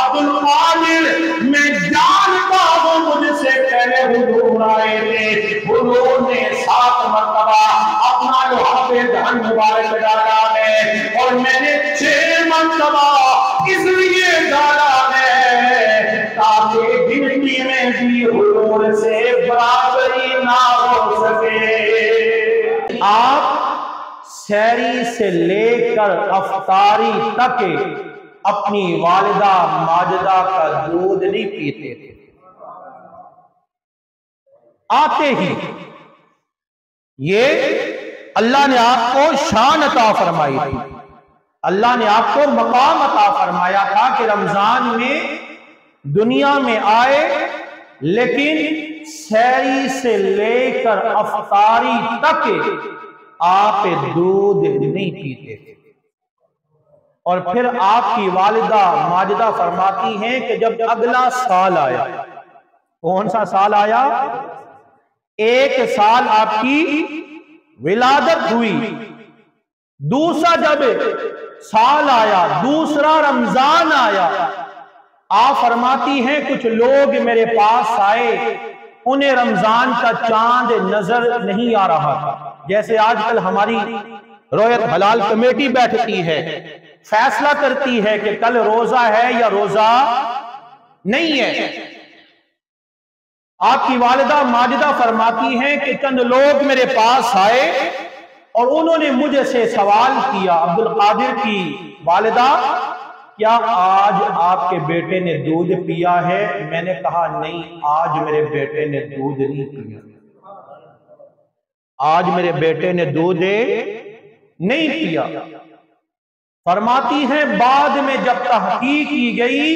عبد القادر میں جانتا ہوں مجھ سے پہلے حضور آئے تھے، حضور نے 7 مرتبہ اپنا لحاف دہن مبارک ڈالا ہے، اور میں نے 6 مرتبہ اس لیے ڈالا ہے تاکہ گنتی میں بھی حضور سے برابری نہ ہو سکے۔ آپ سحری سے لے کر افطاری تک اپنی والدہ ماجدہ کا دودھ نہیں پیتے تھے، آتے ہی یہ اللہ نے آپ کو شان عطا فرمائی تھی، اللہ نے آپ کو مقام عطا فرمایا تھا کہ رمضان میں دنیا میں آئے لیکن سحری سے لے کر افطاری تک آپ دودھ نہیں پیتے تھے۔ اور پھر آپ کی والدہ ماجدہ فرماتی ہیں کہ جب اگلا سال آیا، کون سا سال آیا؟ 1 سال آپ کی ولادت ہوئی، دوسرا جب سال آیا، دوسرا رمضان آیا، آپ فرماتی ہیں کچھ لوگ میرے پاس آئے، انہیں رمضان کا چاند نظر نہیں آ رہا تھا۔ جیسے آج کل ہماری رویت حلال کمیٹی بیٹھتی ہے، فیصلہ کرتی ہے کہ کل روزہ ہے یا روزہ نہیں ہے۔ آپ کی والدہ ماجدہ فرماتی ہیں کہ چند لوگ میرے پاس آئے اور انہوں نے مجھے سے سوال کیا، عبد القادر کی والدہ کیا آج آپ کے بیٹے نے دودھ پیا ہے؟ میں نے کہا نہیں، آج میرے بیٹے نے دودھ نہیں پیا، آج میرے بیٹے نے دودھ نہیں پیا۔ فرماتی ہیں بعد میں جب تحقیق کی گئی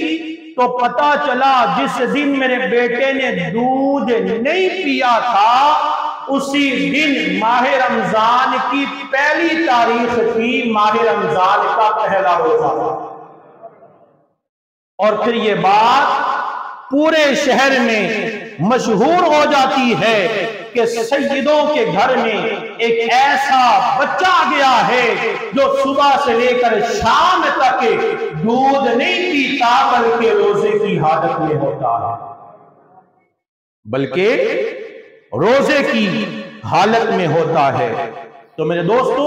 تو پتہ چلا جس دن میرے بیٹے نے دودھ نہیں پیا تھا اسی دن ماہ رمضان کی پہلی تاریخ تھی، ماہ رمضان کا پہلا روزہ تھا۔ اور پھر یہ بات پورے شہر میں مشہور ہو جاتی ہے کہ سیدوں کے گھر میں ایک ایسا بچہ گیا ہے جو صبح سے لے کر شام تک دودھ نہیں پیتا بلکہ روزے کی حالت میں ہوتا ہے، بلکہ روزے کی حالت میں ہوتا ہے۔ تو میرے دوستو،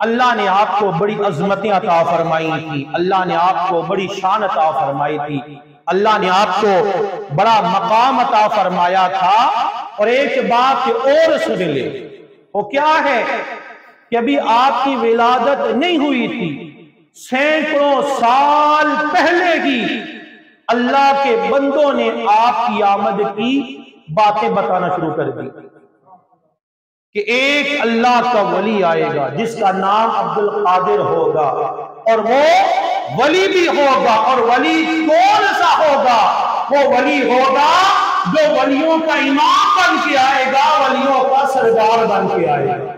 اللہ نے آپ کو بڑی عظمتیں عطا فرمائی تھی، اللہ نے آپ کو بڑی شان عطا فرمائی تھی، اللہ نے آپ کو بڑا مقام عطا فرمایا تھا۔ اور ایک بات اور سن لے، وہ کیا ہے کہ ابھی آپ کی ولادت نہیں ہوئی تھی، سینکڑوں سال پہلے ہی اللہ کے بندوں نے آپ کی آمد کی باتیں بتانا شروع کر دی کہ ایک اللہ کا ولی آئے گا جس کا نام عبد القادر ہوگا، اور وہ ولی بھی ہوگا، اور ولی کون سا ہوگا؟ وہ ولی ہوگا جو ولیوں کا امام بن کے آئے گا، ولیوں کا سردار بن کے آئے گا۔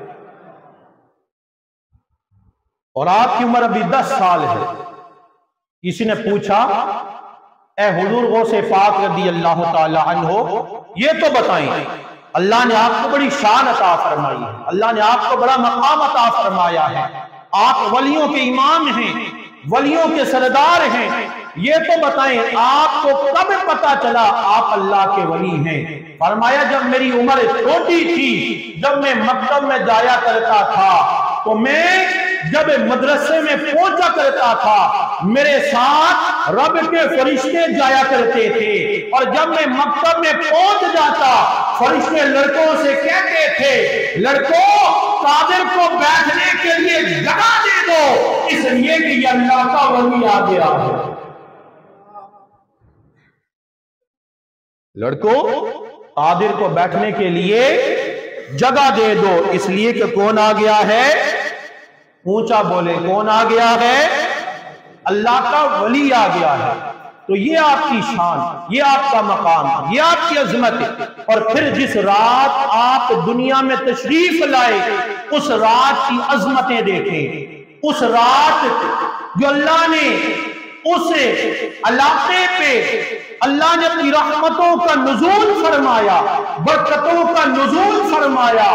اور آپ کی عمر ابھی 10 سال ہے۔ کسی نے پوچھا اے حضور غوث پاک رضی اللہ تعالی عنہ، یہ تو بتائیں اللہ نے آپ کو بڑی شان عطا فرمائی ہے، اللہ نے آپ کو بڑا مقام عطا فرمایا ہے، آپ ولیوں کے امام ہیں، ولیوں کے سردار ہیں، یہ تو بتائیں آپ کو کب پتا چلا آپ اللہ کے ولی ہیں؟ فرمایا جب میری عمر چھوٹی تھی، جب میں مکتب میں جایا کرتا تھا تو میں جب مدرسے میں پہنچا کرتا تھا میرے ساتھ رب کے فرشتے جایا کرتے تھے، اور جب میں مکتب میں پہنچ جاتا فرشتے لڑکوں سے کہتے تھے لڑکوں قادر کو بیٹھنے کے لیے جگہ دے دو، اس لیے کہ یہ اللہ کا ولی آ گیا ہے۔ لڑکوں قادر کو بیٹھنے کے لیے جگہ دے دو، اس لیے کہ کون آ گیا ہے؟ اونچا بولے، کون آ گیا ہے؟ اللہ کا ولی آ گیا ہے۔ تو یہ آپ کی شان، یہ آپ کا مقام، یہ آپ کی عظمت ہے۔ اور پھر جس رات آپ دنیا میں تشریف لائے اس رات کی عظمتیں دیکھیں، اس رات جو اللہ نے اس علاقے پہ اللہ نے اپنی رحمتوں کا نزول فرمایا، برکتوں کا نزول فرمایا۔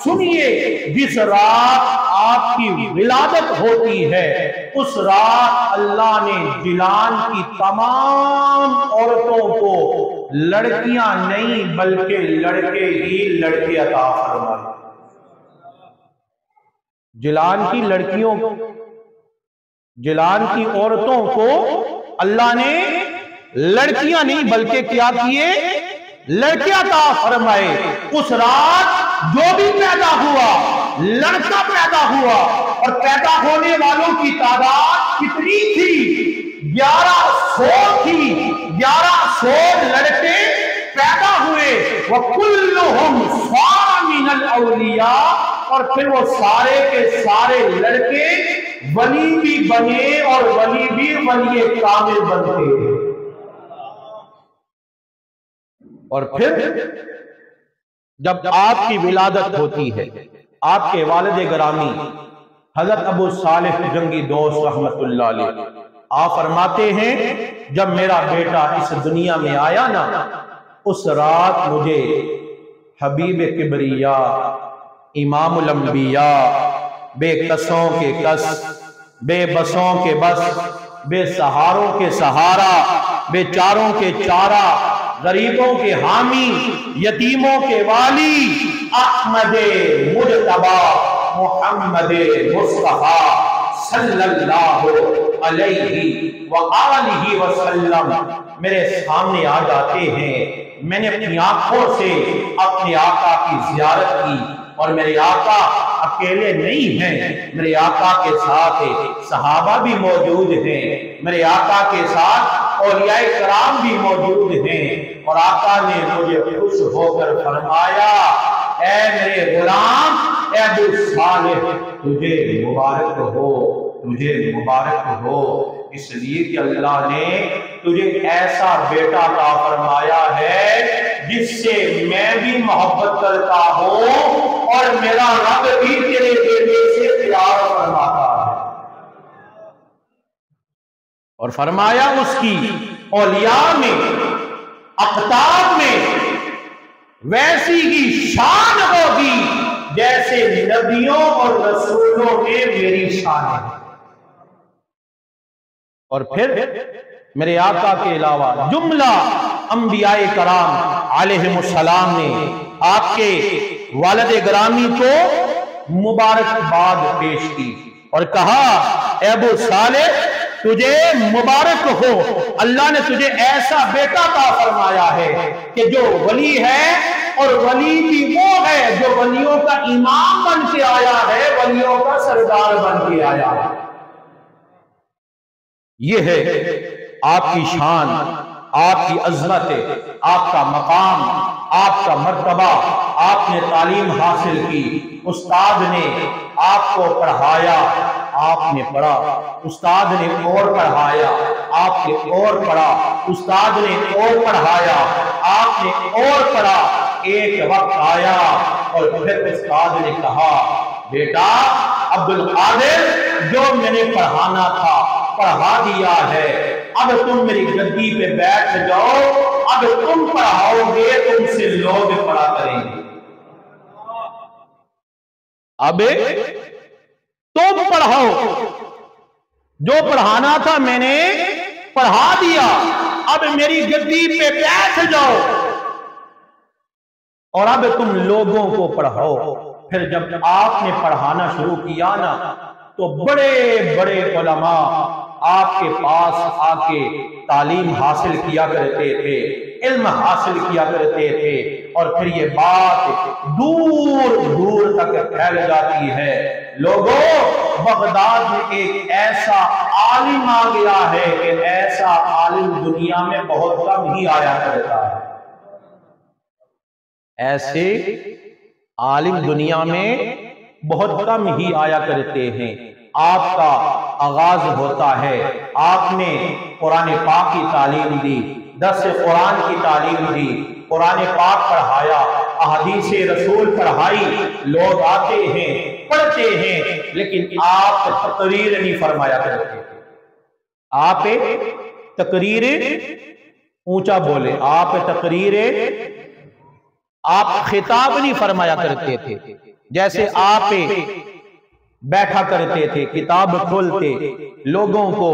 سنیے، جس رات آپ کی ولادت ہوتی ہے اس رات اللہ نے جیلان کی تمام عورتوں کو لڑکیاں نہیں بلکہ لڑکے ہی لڑکے عطا فرمائے۔ جیلان کی لڑکیوں کو، جیلان کی عورتوں کو اللہ نے لڑکیاں نہیں بلکہ کیا کیے؟ لڑکے عطا فرمائے۔ اس رات جو بھی پیدا ہوا لڑکا پیدا ہوا، اور پیدا ہونے والوں کی تعداد کتنی تھی؟ 1100 تھی۔ 1100 لڑکے پیدا ہوئے۔ وَكُلُّهُمْ صَارَ مِنَ الْأَوْلِيَاءِ، اور پھر وہ سارے کے سارے لڑکے ولی بھی بنے اور ولی بھی ولی کامل بنتے۔ اور پھر جب آپ کی ولادت ہوتی ہے، آپ کے والد گرامی حضرت ابو صالح جنگی دوست رحمت اللہ علیہ آپ فرماتے ہیں جب میرا بیٹا اس دنیا میں آیا نا، اس رات مجھے حبیب کبریا، امام الانبیاء، بے کسوں کے کس، بے بسوں کے بس، بے سہاروں کے سہارا، بے چاروں کے چارہ، غریبوں کے حامی، یتیموں کے والی، احمد مجتبی محمد مصطفیٰ صلی اللہ علیہ وآلہ وسلم میرے سامنے آ جاتے ہیں۔ میں نے اپنی آنکھوں سے اپنے آقا کی زیارت کی، اور میرے آقا اکیلے نہیں ہیں، میرے آقا کے ساتھ صحابہ بھی موجود ہیں، میرے آقا کے ساتھ اولیاء کرام بھی موجود ہیں۔ اور آقا نے مجھے خوش ہو کر فرمایا، اے میرے غلام، اے ابو صالح، تجھے مبارک ہو، تجھے مبارک ہو، اس لیے کہ اللہ نے تجھے ایسا بیٹا عطا فرمایا ہے جس سے میں بھی محبت کرتا ہوں اور میرا رب بھی تیرے بیٹے سے پیار فرماتا ہے۔ اور فرمایا اس کی اولیاء میں، اقطاب میں ویسی ہی شان ہوگی جیسے نبیوں اور رسولوں میں میری شان ہے۔ اور پھر میرے آقا کے علاوہ جملہ انبیاء کرام علیہم السلام نے آپ کے والد گرامی کو مبارکباد پیش کی اور کہا، اے ابو صالح تجھے مبارک ہو، اللہ نے تجھے ایسا بیٹا عطا فرمایا ہے کہ جو ولی ہے، اور ولی بھی وہ ہے جو ولیوں کا امام بن کے آیا ہے، ولیوں کا سردار بن کے آیا ہے۔ یہ ہے آپ کی شان، آپ کی عظمت، آپ کا مقام، آپ کا مرتبہ۔ آپ نے تعلیم حاصل کی، استاد نے آپ کو پڑھایا، آپ نے پڑھا، استاد نے اور پڑھایا، آپ نے اور پڑھا، استاد نے اور پڑھایا، آپ نے اور پڑھا۔ ایک وقت آیا اور پھر استاد نے کہا، بیٹا عبد القادر، جو میں نے پڑھانا تھا پڑھا دیا ہے، اب تم میری گدی پہ بیٹھ جاؤ، اب تم پڑھاؤ گے، تم سے لوگ پڑھا کریں گے۔ اب تم پڑھاؤ، جو پڑھانا تھا میں نے پڑھا دیا، اب میری گدی پہ بیٹھ جاؤ اور اب تم لوگوں کو پڑھاؤ۔ پھر جب آپ نے پڑھانا شروع کیا نا، تو بڑے بڑے علماء آپ کے پاس آ کے تعلیم حاصل کیا کرتے تھے، علم حاصل کیا کرتے تھے، اور پھر یہ بات دور دور تک پھیل جاتی ہے۔ لوگوں، بغداد میں ایک ایسا عالم آ گیا ہے کہ ایسا عالم دنیا میں بہت کم ہی آیا کرتا ہے۔ ایسے عالم دنیا میں بہت کم ہی آیا کرتے ہیں۔ آپ کا آغاز ہوتا ہے، آپ نے قرآن پاک کی تعلیم دی، درس قرآن کی تعلیم دی، قرآن پاک پڑھایا، احادیث رسول پڑھائی، لوگ آتے ہیں پڑھتے ہیں، لیکن آپ تقریر نہیں فرمایا کرتے، آپ تقریر اونچا بولے، آپ تقریر، آپ خطاب نہیں فرمایا کرتے تھے، جیسے آپ بیٹھا کرتے تھے، کتاب کھولتے، لوگوں کو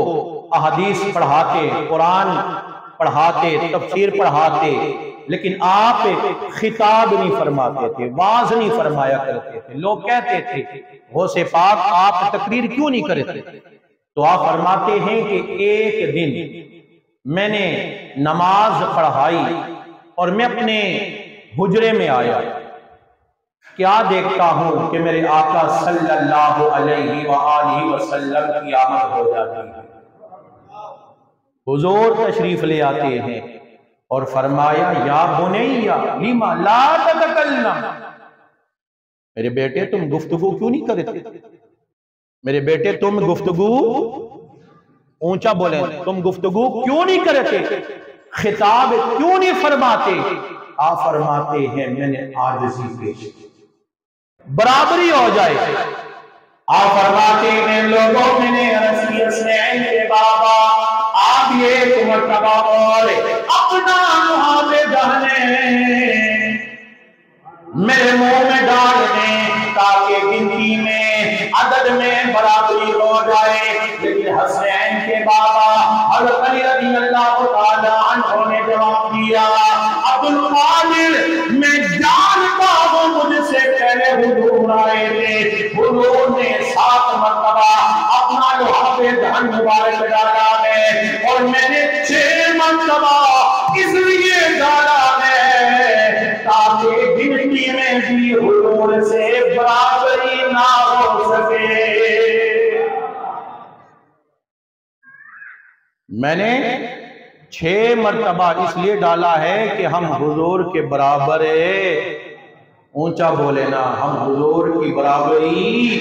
احادیث پڑھاتے، قرآن پڑھاتے، تفسیر پڑھاتے، لیکن آپ خطاب نہیں فرماتے تھے، واعظ نہیں فرمایا کرتے تھے۔ لوگ کہتے تھے غوث پاک آپ تقریر کیوں نہیں کرتے؟ تو آپ فرماتے ہیں کہ ایک دن میں نے نماز پڑھائی اور میں اپنے حجرے میں آیا، کیا دیکھتا ہوں کہ میرے آقا صلی اللہ علیہ وآلہ وسلم کی آمد ہو جاتی ہے۔ حضور تشریف لے آتے ہیں اور فرمایا یا بنیا لما لا تتکلم، میرے بیٹے تم گفتگو کیوں نہیں کرتے؟ میرے بیٹے تم گفتگو، اونچا بولیں، تم گفتگو کیوں نہیں کرتے؟ خطاب کیوں نہیں فرماتے؟ آپ فرماتے ہیں میں نے عاجزی پیش کی، برابری ہو جائے۔ آپ فرماتے ہیں لوگوں میں نے عرض کی حسنین کے بابا آپ یہ ایک مرتبہ اور اپنا لحاظ دہنے میرے منہ میں ڈال دیں تاکہ گنتی میں عدد میں برابری ہو جائے۔ لیکن حسنین کے بابا حضرت علی رضی اللہ تعالی عنہ نے جواب دیا عبد القادر میں جانتا ہوں مجھ سے پہلے حضور آئے تھے، حضور نے 7 مرتبہ اپنا لحاظ دہن مبارک ڈالا ہے اور میں نے 6 مرتبہ اس لیے ڈالا ہے تاکہ گنتی میں بھی حضور سے برابری نہ ہو سکے۔ میں نے 6 مرتبہ اس لیے ڈالا ہے کہ ہم حضور کے برابر، اونچا بولے نا، ہم حضور کی برابری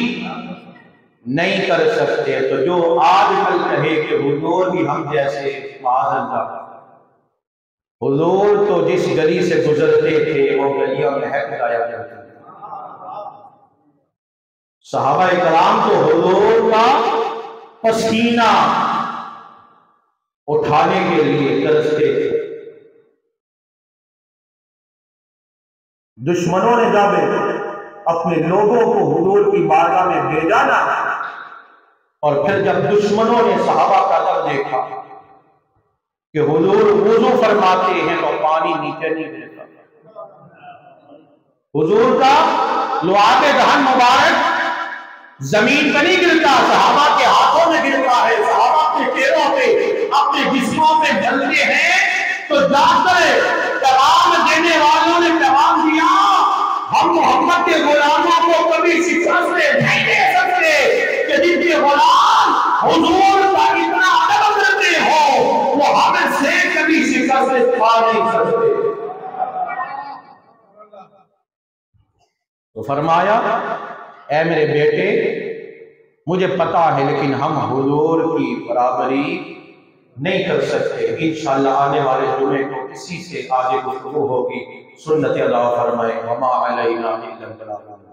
نہیں کر سکتے۔ تو جو آج کل کہے کہ حضور بھی ہم جیسے، معاذ اللہ، حضور تو جس گلی سے گزرتے تھے وہ گلیاں مہک جایا کرتی تھیں۔ صحابہ کرام تو حضور کا پسینہ اٹھانے کے لیے ترستے تھے۔ دشمنوں نے جب اپنے لوگوں کو حضور کی بارگاہ میں بھیجا نا، اور پھر جب دشمنوں نے صحابہ کا در دیکھا کہ حضور وضو فرماتے ہیں تو پانی نیچے نہیں گرتا، حضور کا لعاب دہن مبارک زمین پر نہیں گرتا، صحابہ کے ہاتھوں میں گرتا ہے، صحابہ اپنے چہروں پہ، اپنے جسموں پہ جلتے ہیں۔ تو جا کر پیغام دینے والوں نے پیغام دیا ہم محمد کے غلاموں کو کبھی شکست نہیں دے سکتے کہ جن کے غلام حضور کا اتنا ادب کرتے ہو وہ ہم سے کبھی شکست پا نہیں سکتے۔ تو فرمایا اے میرے بیٹے مجھے پتا ہے لیکن ہم حضور کی برابری نہیں کر سکتے۔ انشاءاللہ آنے والے جمعے کو اسی سے آگے گفتگو ہوگی۔ سنت اللہ فرمائے وما علینا الا البلاغ۔